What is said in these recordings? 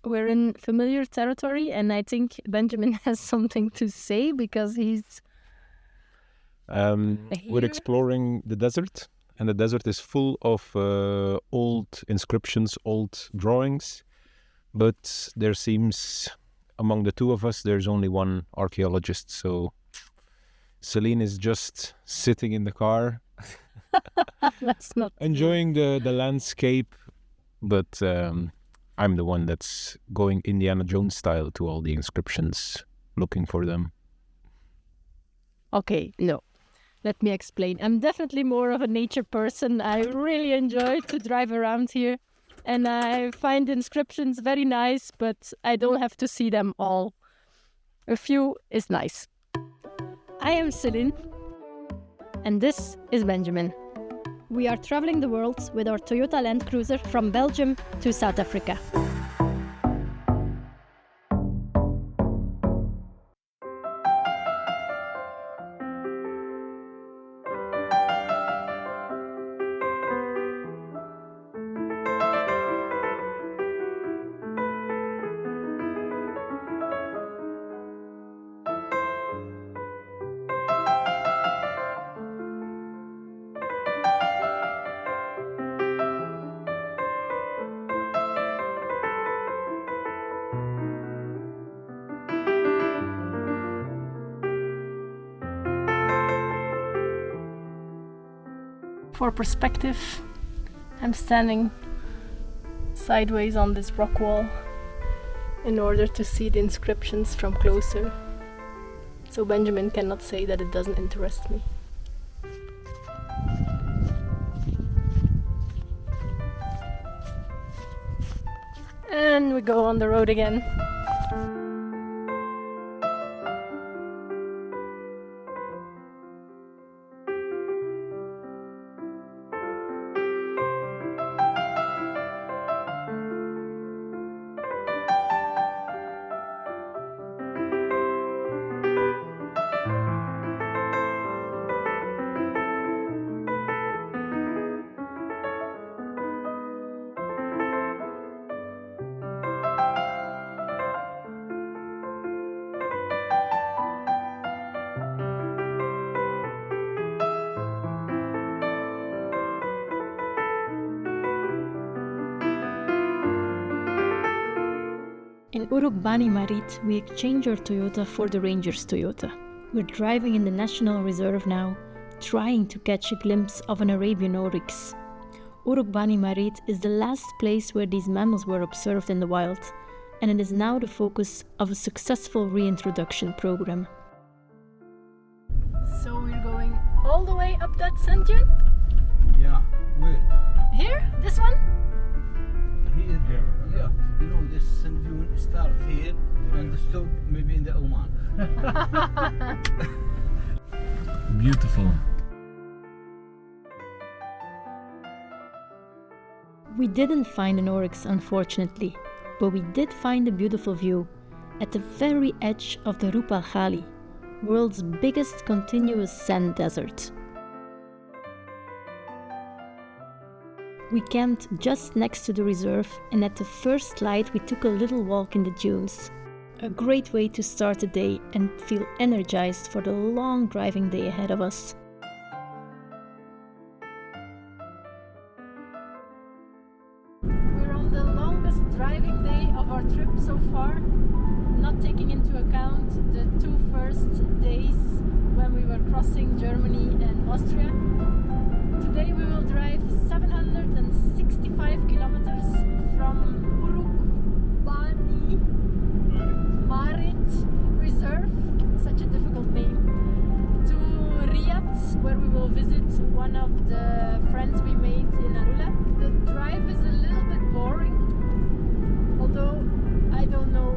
we're in familiar territory, and I think Benjamin has something to say because he's we're exploring the desert, and the desert is full of old inscriptions, old drawings, but there seems, among the two of us, there's only one archaeologist, so Celine is just sitting in the car That's not enjoying the landscape, but I'm the one that's going Indiana Jones style to all the inscriptions, looking for them. Okay, no. Let me explain. I'm definitely more of a nature person. I really enjoy to drive around here, and I find inscriptions very nice, but I don't have to see them all. A few is nice. I am Celine, and this is Benjamin. We are traveling the world with our Toyota Land Cruiser from Belgium to South Africa. For perspective, I'm standing sideways on this rock wall in order to see the inscriptions from closer, so Benjamin cannot say that it doesn't interest me. And we go on the road again. In Uruq Bani Marid, we exchange our Toyota for the Ranger's Toyota. We're driving in the National Reserve now, trying to catch a glimpse of an Arabian Oryx. Uruq Bani Marid is the last place where these mammals were observed in the wild, and it is now the focus of a successful reintroduction program. So we're going all the way up that sand dune? Yeah, where? Here? This one? Here, yeah. You know, this sand dune starts here and stop maybe in the Oman. Beautiful. We didn't find an Oryx, unfortunately, but we did find a beautiful view at the very edge of the Uruq Khali, world's biggest continuous sand desert. We camped just next to the reserve, and at the first light we took a little walk in the dunes. A great way to start the day and feel energized for the long driving day ahead of us. We're on the longest driving day of our trip so far, not taking into account the 2 first days when we were crossing Germany and Austria. Today we will drive 765 kilometers from Uruq Bani Marid Reserve, such a difficult name, to Riyadh, where we will visit one of the friends we made in Alula. The drive is a little bit boring, although I don't know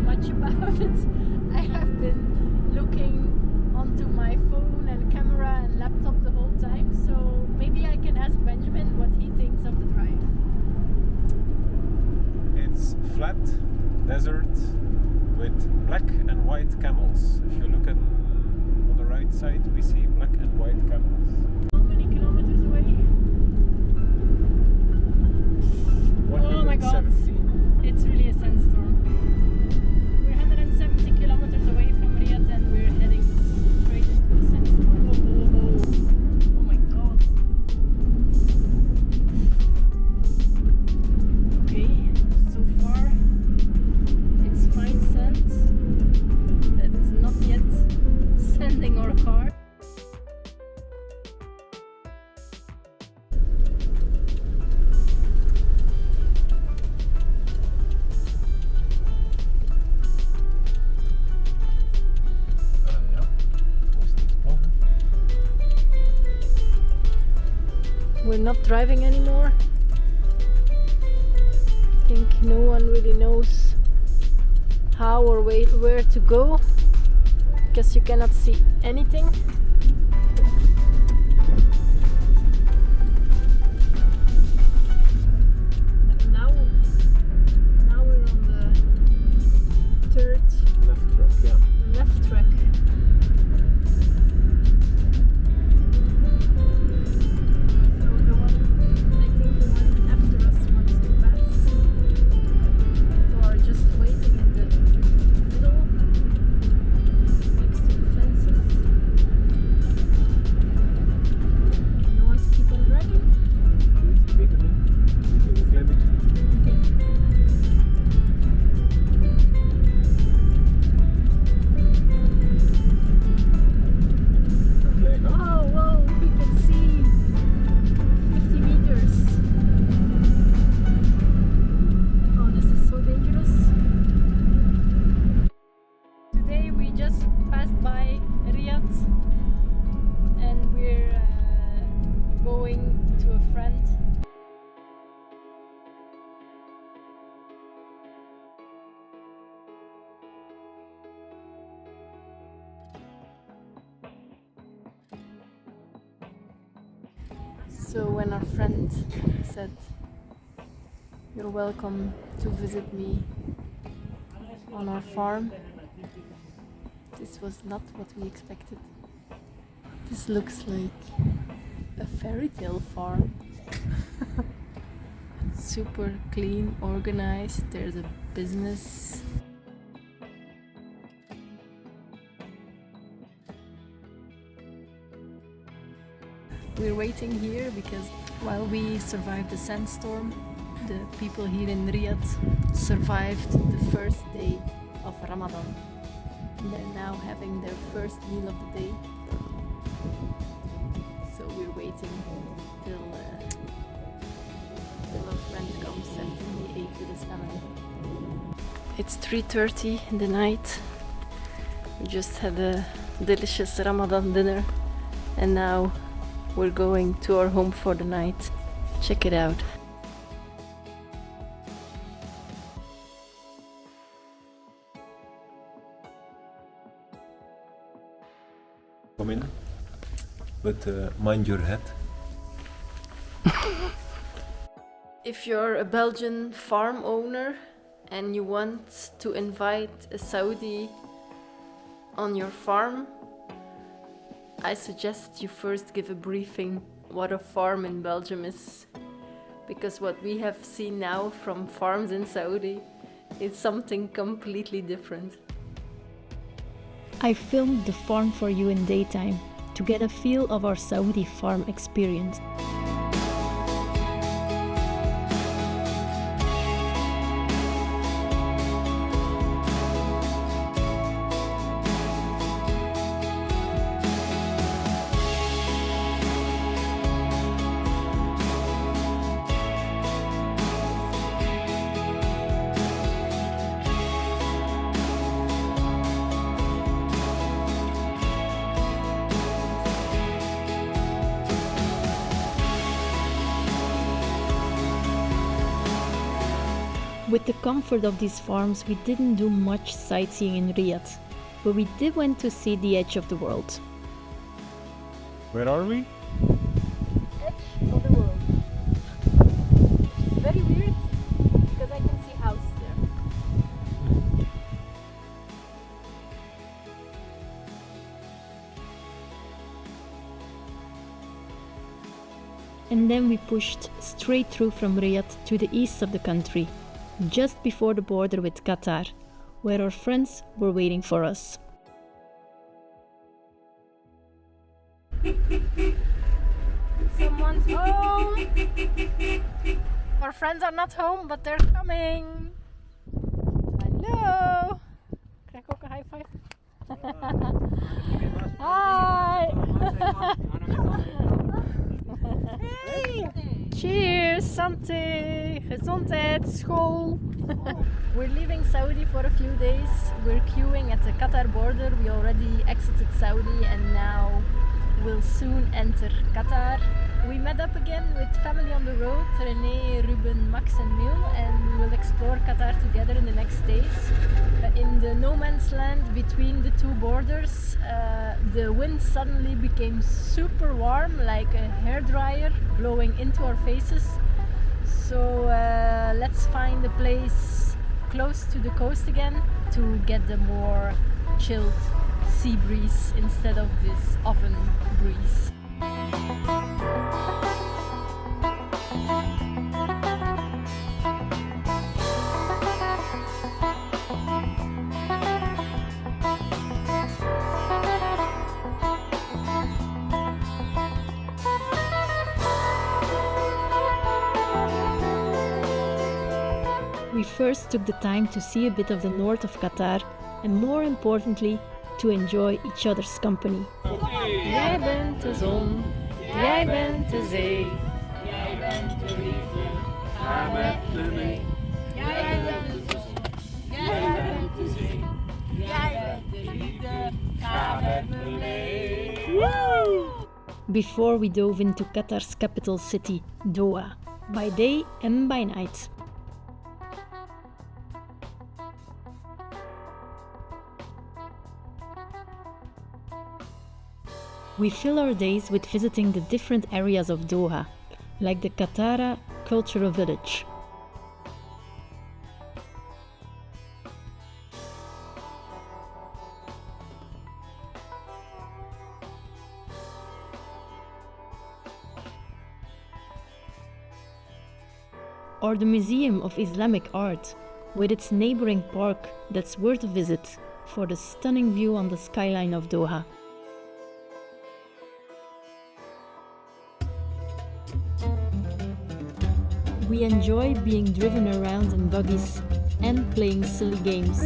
much about it. I have been looking onto my phone and camera and laptop the whole time, so maybe I can ask Benjamin what he thinks of the drive. It's flat desert with black and white camels. If you look at on the right side, we see black and white camels. How many kilometers away? Oh my god, it's really a sandstorm. not driving anymore. I think no one really knows how or where to go because you cannot see anything. Now we're on the third Left track, yeah. left track. So the one after us wants to pass. So are just waiting in the middle next to the fences. You want to keep on driving? Oh, whoa, we can see 50 meters. Oh, this is so dangerous. Today we just passed by Riyadh and we're going to a friend. So when our friend said, "You're welcome to visit me on our farm," this was not what we expected. This looks like a fairy tale farm. Super clean, organized, there's a business. We're waiting here because while we survived the sandstorm, the people here in Riyadh survived the first day of Ramadan. They're now having their first meal of the day. So we're waiting till our friend comes after he ate with his family. It's 3:30 in the night. We just had a delicious Ramadan dinner and now we're going to our home for the night. Check it out. Come in, but mind your head. If you're a Belgian farm owner and you want to invite a Saudi on your farm, I suggest you first give a briefing what a farm in Belgium is, because what we have seen now from farms in Saudi is something completely different. I filmed the farm for you in daytime to get a feel of our Saudi farm experience. With the comfort of these farms, we didn't do much sightseeing in Riyadh, but we did went to see the edge of the world. Where are we? Edge of the world. It's very weird because I can see houses there. And then we pushed straight through from Riyadh to the east of the country, just before the border with Qatar, where our friends were waiting for us. Someone's home! Our friends are not home, but they're coming! Hello! Krijg ik ook een high five? Hi! Hey! Cheers, Santé, gezondheid, school. We're leaving Saudi for a few days. We're queuing at the Qatar border. We already exited Saudi and now we'll soon enter Qatar. We met up again with family on the road, René, Ruben, Max and Mil, and we will explore Qatar together in the next days. In the no man's land between the two borders, the wind suddenly became super warm, like a hairdryer blowing into our faces. So let's find a place close to the coast again to get the more chilled sea breeze instead of this oven breeze. We first took the time to see a bit of the north of Qatar and, more importantly, to enjoy each other's company. Jij bent de zon, jij bent de zee, jij bent de liefde, ga met me mee. Jij bent de zon, jij bent de zee, jij bent de liefde, ga met me mee. Before we dove into Qatar's capital city, Doha, by day and by night. We fill our days with visiting the different areas of Doha, like the Qatar Cultural Village. Or the Museum of Islamic Art, with its neighboring park that's worth a visit for the stunning view on the skyline of Doha. We enjoy being driven around in buggies and playing silly games.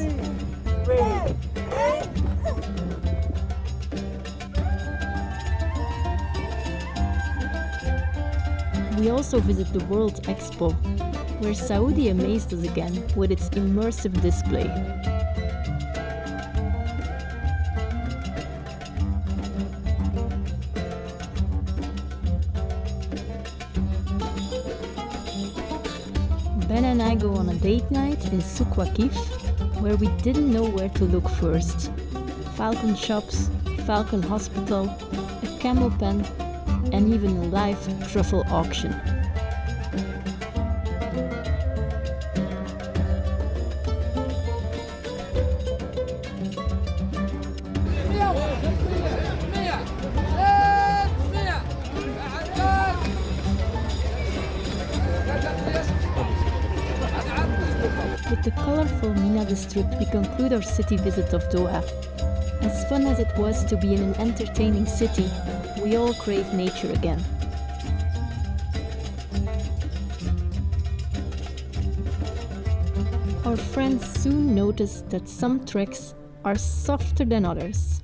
We also visit the World Expo, where Saudi amazed us again with its immersive display. Ben and I go on a date night in Souq Waqif, where we didn't know where to look first. Falcon shops, Falcon Hospital, a camel pen, and even a live truffle auction. With the colorful Mina district, we conclude our city visit of Doha. As fun as it was to be in an entertaining city, we all crave nature again. Our friends soon noticed that some treks are softer than others.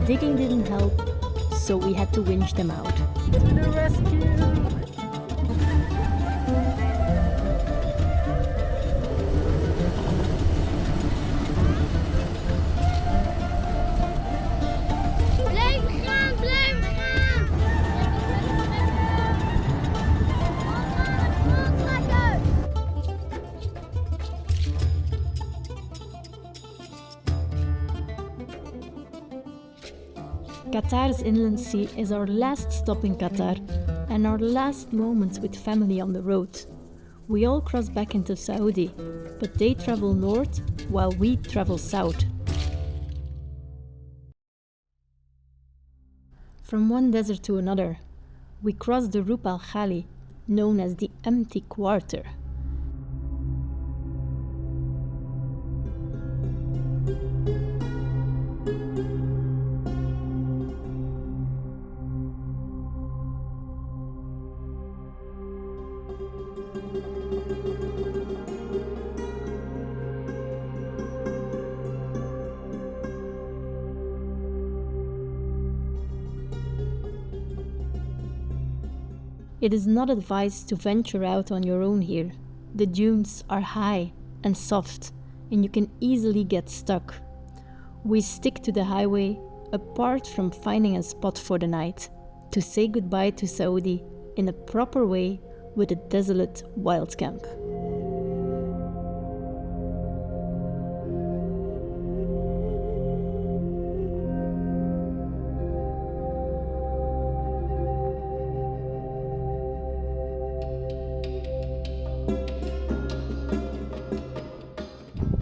Digging didn't help, so we had to winch them out. To the rescue! Qatar's inland sea is our last stop in Qatar and our last moments with family on the road. We all cross back into Saudi, but they travel north while we travel south. From one desert to another, we cross the Uruq al-Khali, known as the Empty Quarter. It is not advised to venture out on your own here. The dunes are high and soft, and you can easily get stuck. We stick to the highway, apart from finding a spot for the night, to say goodbye to Saudi in a proper way with a desolate wild camp.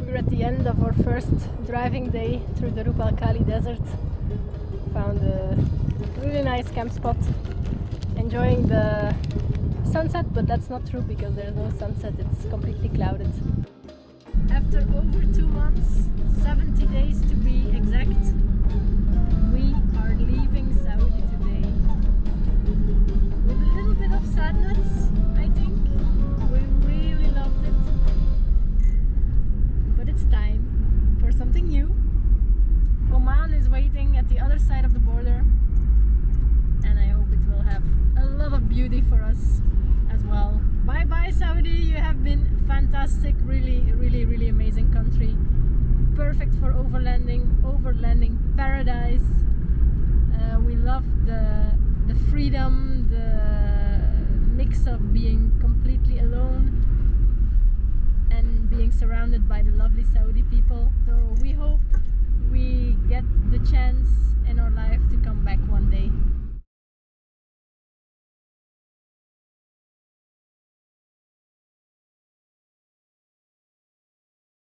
We're at the end of our first driving day through the Uruq Khali desert. Found a really nice camp spot. Enjoying the sunset, but that's not true because there's no sunset, it's completely clouded. After over 2 months, 70 days to be exact, we are leaving Saudi today. With a little bit of sadness, I think. We really loved it. But it's time for something new. Oman is waiting at the other side of the border, and I hope it will have a lot of beauty for us as well. Bye bye Saudi, you have been fantastic, really amazing country. Perfect for overlanding paradise. We love the freedom, the mix of being completely alone and being surrounded by the lovely Saudi people. So we hope we get the chance in our life to come back one day.